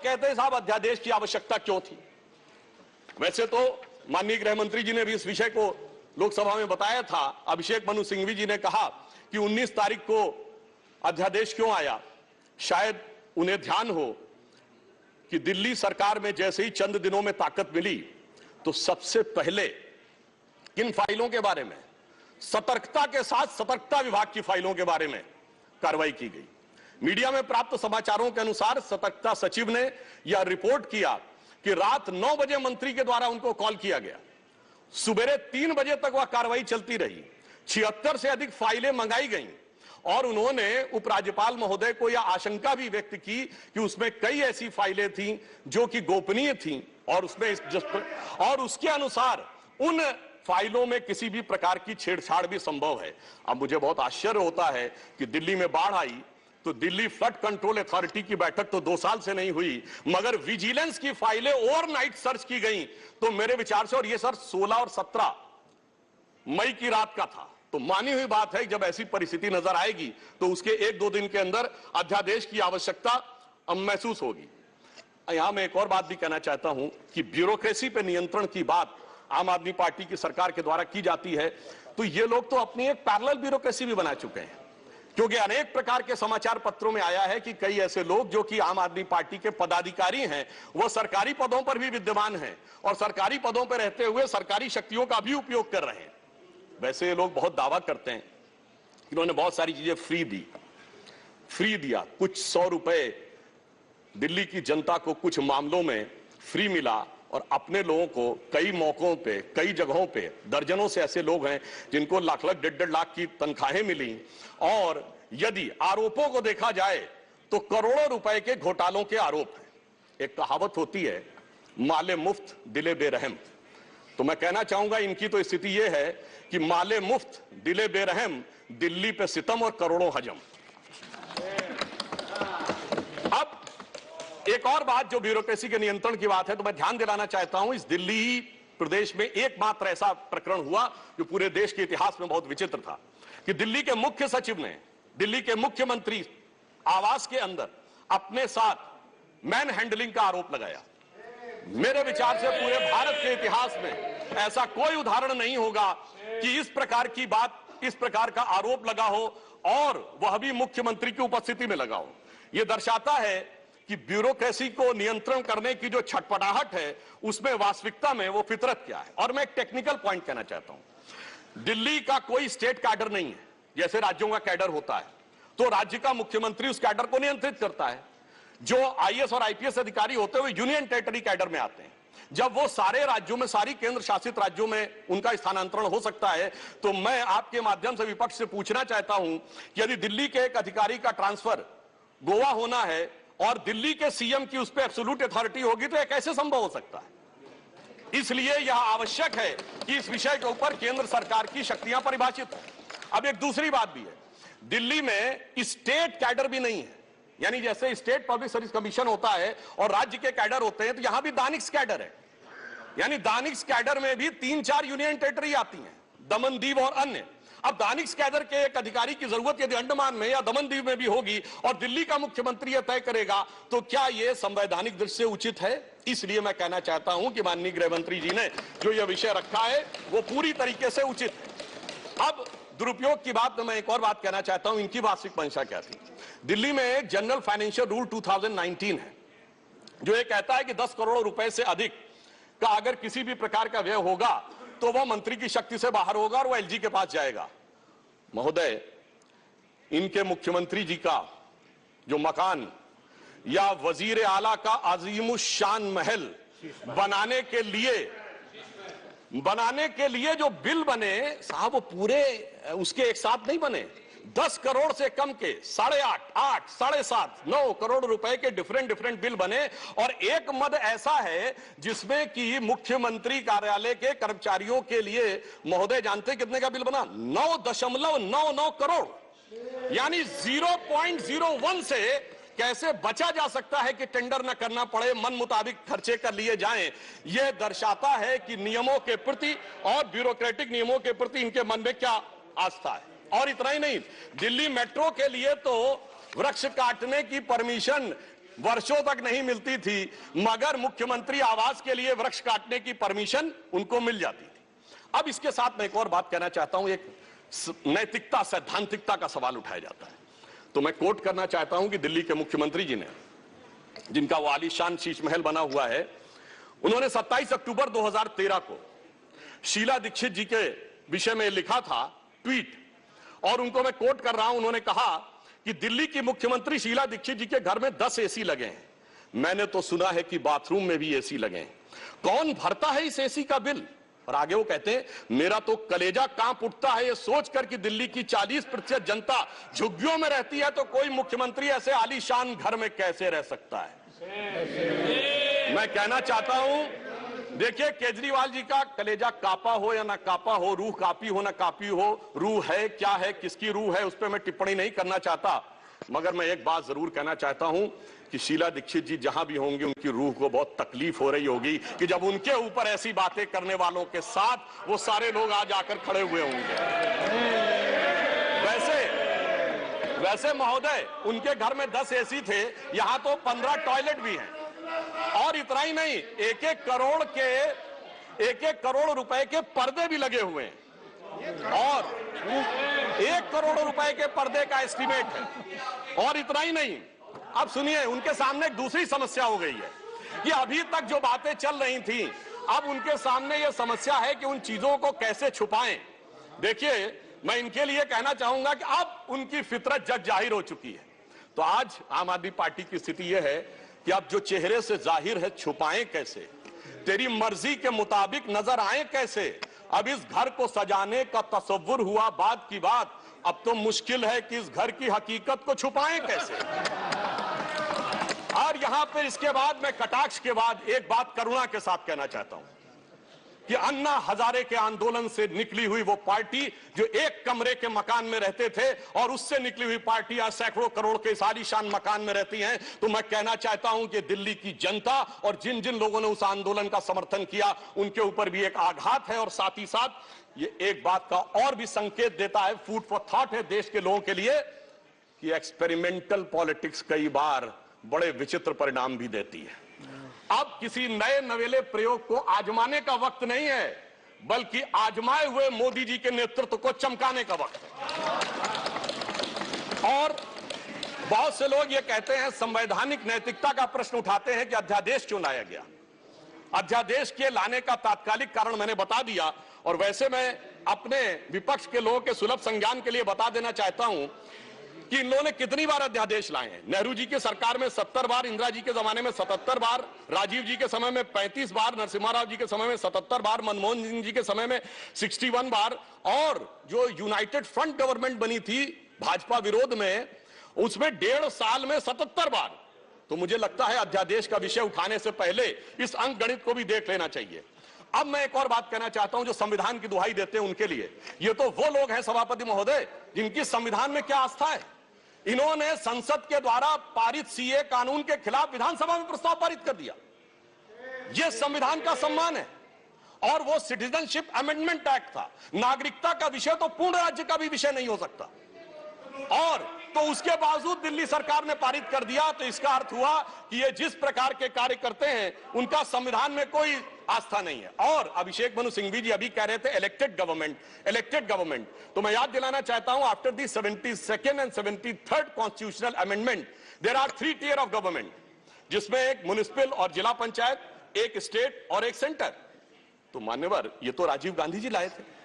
कहते हैं साहब अध्यादेश की आवश्यकता क्यों थी। वैसे तो माननीय गृह मंत्री जी ने भी इस विषय को लोकसभा में बताया था। अभिषेक मनु सिंघवी जी ने कहा कि 19 तारीख को अध्यादेश क्यों आया। शायद उन्हें ध्यान हो कि दिल्ली सरकार में जैसे ही चंद दिनों में ताकत मिली तो सबसे पहले किन फाइलों के बारे में, सतर्कता के साथ सतर्कता विभाग की फाइलों के बारे में कार्रवाई की गई। मीडिया में प्राप्त समाचारों के अनुसार सतर्कता सचिव ने यह रिपोर्ट किया कि रात 9 बजे मंत्री के द्वारा उनको कॉल किया गया, सुबह 3 बजे तक वह कार्रवाई चलती रही, 76 से अधिक फाइलें मंगाई गईं और उन्होंने उपराज्यपाल महोदय को यह आशंका भी व्यक्त की कि उसमें कई ऐसी फाइलें थीं जो कि गोपनीय थीं और उसके अनुसार उन फाइलों में किसी भी प्रकार की छेड़छाड़ भी संभव है। अब मुझे बहुत आश्चर्य होता है कि दिल्ली में बाढ़ आई तो दिल्ली फ्लड कंट्रोल अथॉरिटी की बैठक तो 2 साल से नहीं हुई, मगर विजिलेंस की फाइलें ओवरनाइट सर्च की गई। तो मेरे विचार से, और ये सर 16 और 17 मई की रात का था, तो मानी हुई बात है जब ऐसी परिस्थिति नजर आएगी तो उसके 1-2 दिन के अंदर अध्यादेश की आवश्यकता महसूस होगी। यहां मैं एक और बात भी कहना चाहता हूं कि ब्यूरोक्रेसी पर नियंत्रण की बात आम आदमी पार्टी की सरकार के द्वारा की जाती है, तो ये लोग तो अपनी एक पैरेलल ब्यूरोक्रेसी भी बना चुके हैं, क्योंकि अनेक प्रकार के समाचार पत्रों में आया है कि कई ऐसे लोग जो कि आम आदमी पार्टी के पदाधिकारी हैं, वो सरकारी पदों पर भी विद्यमान हैं और सरकारी पदों पर रहते हुए सरकारी शक्तियों का भी उपयोग कर रहे हैं। वैसे ये लोग बहुत दावा करते हैं कि इन्होंने बहुत सारी चीजें फ्री दिया, कुछ 100 रुपए दिल्ली की जनता को कुछ मामलों में फ्री मिला और अपने लोगों को कई मौकों पे, कई जगहों पे, दर्जनों से ऐसे लोग हैं जिनको लाख लाख 1.5 लाख की तनख्वाहें मिली। और यदि आरोपों को देखा जाए तो करोड़ों रुपए के घोटालों के आरोप हैं। एक कहावत होती है, माले मुफ्त दिले बेरहम। तो मैं कहना चाहूंगा इनकी तो स्थिति यह है कि माले मुफ्त दिले बेरहम, दिल्ली पे सितम और करोड़ों हजम। अब एक और बात जो ब्यूरोक्रेसी के नियंत्रण की बात है, तो मैं ध्यान दिलाना चाहता हूं, इस दिल्ली प्रदेश में एकमात्र ऐसा प्रकरण हुआ जो पूरे देश के इतिहास में बहुत विचित्र था कि दिल्ली के मुख्य सचिव ने दिल्ली के मुख्यमंत्री आवास के अंदर अपने साथ मैन हैंडलिंग का आरोप लगाया। मेरे विचार से पूरे भारत के इतिहास में ऐसा कोई उदाहरण नहीं होगा कि इस प्रकार की बात, इस प्रकार का आरोप लगा हो और वह भी मुख्यमंत्री की उपस्थिति में लगा हो। यह दर्शाता है कि ब्यूरोक्रेसी को नियंत्रण करने की जो छटपटाहट है उसमें वास्तविकता में वो फितरत क्या है। और मैं एक टेक्निकल पॉइंट कहना चाहता हूं, दिल्ली का कोई स्टेट कैडर नहीं है, जैसे राज्यों का कैडर होता है तो राज्य का मुख्यमंत्री उस कैडर को नियंत्रित करता है। जो आईएएस और आईपीएस अधिकारी होते हैं वो यूनियन टेरिटरी कैडर में आते हैं। जब वो सारे राज्यों में, सारी केंद्र शासित राज्यों में उनका स्थानांतरण हो सकता है, तो मैं आपके माध्यम से विपक्ष से पूछना चाहता हूं कि यदि दिल्ली के एक अधिकारी का ट्रांसफर गोवा होना है और दिल्ली के सीएम की उस पर एब्सोल्यूट अथॉरिटी होगी तो यह कैसे संभव हो सकता है। इसलिए यह आवश्यक है कि इस विषय के ऊपर केंद्र सरकार की शक्तियां परिभाषित हो। अब एक दूसरी बात भी है, दिल्ली में स्टेट कैडर भी नहीं है, यानी जैसे स्टेट पब्लिक सर्विस कमीशन होता है और राज्य के कैडर होते हैं, तो यहां भी दानिश कैडर है, यानी दानिश कैडर में भी 3-4 यूनियन टेरिटरी आती हैं, दमन दीव और अन्य। अब दानिश कैडर के एक अधिकारी की जरूरत यदि अंडमान में या दमन दीव में भी होगी और दिल्ली का मुख्यमंत्री यह तय करेगा, तो क्या यह संवैधानिक दृष्टि से उचित है। इसलिए मैं कहना चाहता हूं कि माननीय गृह मंत्री जी ने जो यह विषय रखा है वो पूरी तरीके से उचित है। अब दुरुपयोग की बात, मैं एक और बात कहना चाहता हूं, इनकी वास्तविक मंशा क्या थी। दिल्ली में एक जनरल फाइनेंशियल रूल 2019 है जो ये कहता है कि 10 करोड़ रुपए से अधिक का अगर किसी भी प्रकार का व्यय होगा तो वह मंत्री की शक्ति से बाहर होगा और वह एलजी के पास जाएगा। महोदय, इनके मुख्यमंत्री जी का जो मकान या वजीर आला का अजीमुशान महल बनाने के लिए जो बिल बने साहब, वो पूरे उसके एक साथ नहीं बने। 10 करोड़ से कम के 8.5, 8, 7.5, 9 करोड़ रुपए के डिफरेंट बिल बने और एक मद ऐसा है जिसमें कि मुख्यमंत्री कार्यालय के कर्मचारियों के लिए, महोदय जानते कितने का बिल बना? 9.99 करोड़, यानी 0.01 से कैसे बचा जा सकता है कि टेंडर न करना पड़े, मन मुताबिक खर्चे कर लिए जाएं। यह दर्शाता है कि नियमों के प्रति और ब्यूरोक्रेटिक नियमों के प्रति इनके मन में क्या आस्था है। और इतना ही नहीं, दिल्ली मेट्रो के लिए तो वृक्ष काटने की परमिशन वर्षों तक नहीं मिलती थी, मगर मुख्यमंत्री आवास के लिए वृक्ष काटने की परमिशन उनको मिल जाती थी। अब इसके साथ मैं एक और बात कहना चाहता हूं, एक नैतिकता सैद्धांतिकता का सवाल उठाया जाता है। तो मैं कोट करना चाहता हूं कि दिल्ली के मुख्यमंत्री जी ने, जिनका वो आलीशान शीश महल बना हुआ है, उन्होंने 27 अक्टूबर 2013 को शीला दीक्षित जी के विषय में लिखा था ट्वीट, और उनको मैं कोट कर रहा हूं। उन्होंने कहा कि दिल्ली की मुख्यमंत्री शीला दीक्षित जी के घर में 10 एसी लगे हैं, मैंने तो सुना है कि बाथरूम में भी एसी लगे हैं, कौन भरता है इस एसी का बिल? और आगे वो कहते हैं, मेरा तो कलेजा कांप उठता है ये सोचकर कि दिल्ली की 40% जनता झुग्गियों में रहती है, तो कोई मुख्यमंत्री ऐसे आलीशान घर में कैसे रह सकता है। मैं कहना चाहता हूं, देखिए केजरीवाल जी का कलेजा कापा हो या ना कापा हो, रूह कापी हो ना कापी हो, रूह है क्या है, किसकी रूह है, उस पर मैं टिप्पणी नहीं करना चाहता, मगर मैं एक बात जरूर कहना चाहता हूं कि शीला दीक्षित जी जहां भी होंगी उनकी रूह को बहुत तकलीफ हो रही होगी कि जब उनके ऊपर ऐसी बातें करने वालों के साथ वो सारे लोग आज आकर खड़े हुए होंगे। वैसे महोदय, उनके घर में 10 एसी थे, यहां तो 15 टॉयलेट भी हैं, और इतना ही नहीं, एक एक करोड़ रुपए के पर्दे भी लगे हुए हैं, और 1 करोड़ रुपए के पर्दे का एस्टीमेट है। और इतना ही नहीं, अब सुनिए, उनके सामने एक दूसरी समस्या हो गई है कि अभी तक जो बातें चल रही थी, अब उनके सामने यह समस्या है कि उन चीजों को कैसे छुपाएं। देखिए, मैं इनके लिए कहना चाहूंगा कि अब उनकी फितरत जग जाहिर हो चुकी है। तो आज आम आदमी पार्टी की स्थिति यह है कि अब जो चेहरे से जाहिर है छुपाएं कैसे, तेरी मर्जी के मुताबिक नजर आए कैसे। अब इस घर को सजाने का तसव्वुर हुआ बात की बात, अब तो मुश्किल है कि इस घर की हकीकत को छुपाएं कैसे। और यहां पर इसके बाद मैं कटाक्ष के बाद एक बात करुणा के साथ कहना चाहता हूं कि अन्ना हजारे के आंदोलन से निकली हुई वो पार्टी जो एक कमरे के मकान में रहते थे, और उससे निकली हुई पार्टियां सैकड़ों करोड़ के आलीशान मकान में रहती हैं, तो मैं कहना चाहता हूं कि दिल्ली की जनता और जिन जिन लोगों ने उस आंदोलन का समर्थन किया उनके ऊपर भी एक आघात है। और साथ ही साथ ये एक बात का और भी संकेत देता है, फूड फॉर थॉट है देश के लोगों के लिए, कि एक्सपेरिमेंटल पॉलिटिक्स कई बार बड़े विचित्र परिणाम भी देती है। अब किसी नए नवेले प्रयोग को आजमाने का वक्त नहीं है, बल्कि आजमाए हुए मोदी जी के नेतृत्व को चमकाने का वक्त है। और बहुत से लोग ये कहते हैं, संवैधानिक नैतिकता का प्रश्न उठाते हैं कि अध्यादेश क्यों लाया गया। अध्यादेश के लाने का तात्कालिक कारण मैंने बता दिया, और वैसे मैं अपने विपक्ष के लोगों के सुलभ संज्ञान के लिए बता देना चाहता हूं कि इन लोगों ने कितनी बार अध्यादेश लाए हैं। नेहरू जी की सरकार में 70 बार, इंदिरा जी के जमाने में 77 बार, राजीव जी के समय में 35 बार, नरसिम्हा राव जी के समय में 77 बार, मनमोहन सिंह जी के समय में 61 बार, और जो यूनाइटेड फ्रंट गवर्नमेंट बनी थी भाजपा विरोध में, उसमें 1.5 साल में 77 बार। तो मुझे लगता है अध्यादेश का विषय उठाने से पहले इस अंक गणित को भी देख लेना चाहिए। अब मैं एक और बात कहना चाहता हूं, जो संविधान की दुहाई देते हैं उनके लिए, ये तो वो लोग हैं सभापति महोदय जिनकी संविधान में क्या आस्था है। इन्होंने संसद के द्वारा पारित सीए कानून के खिलाफ विधानसभा में प्रस्ताव पारित कर दिया। यह संविधान का सम्मान है। और वो सिटीजनशिप अमेंडमेंट एक्ट था। नागरिकता का विषय तो पूर्ण राज्य का भी विषय नहीं हो सकता, और तो उसके बावजूद दिल्ली सरकार ने पारित कर दिया। तो इसका अर्थ हुआ कि ये जिस प्रकार के कार्य करते हैं उनका संविधान में कोई आस्था नहीं है। और अभिषेक मनु सिंघवी जी अभी कह रहे थे इलेक्टेड गवर्नमेंट, तो मैं याद दिलाना चाहता हूं, after the 72nd and 73rd constitutional amendment there are 3 tier of government, जिसमें एक म्युनिसिपल और जिला पंचायत, एक स्टेट और एक सेंटर। तो मान्यवर, ये तो राजीव गांधी जी लाए थे।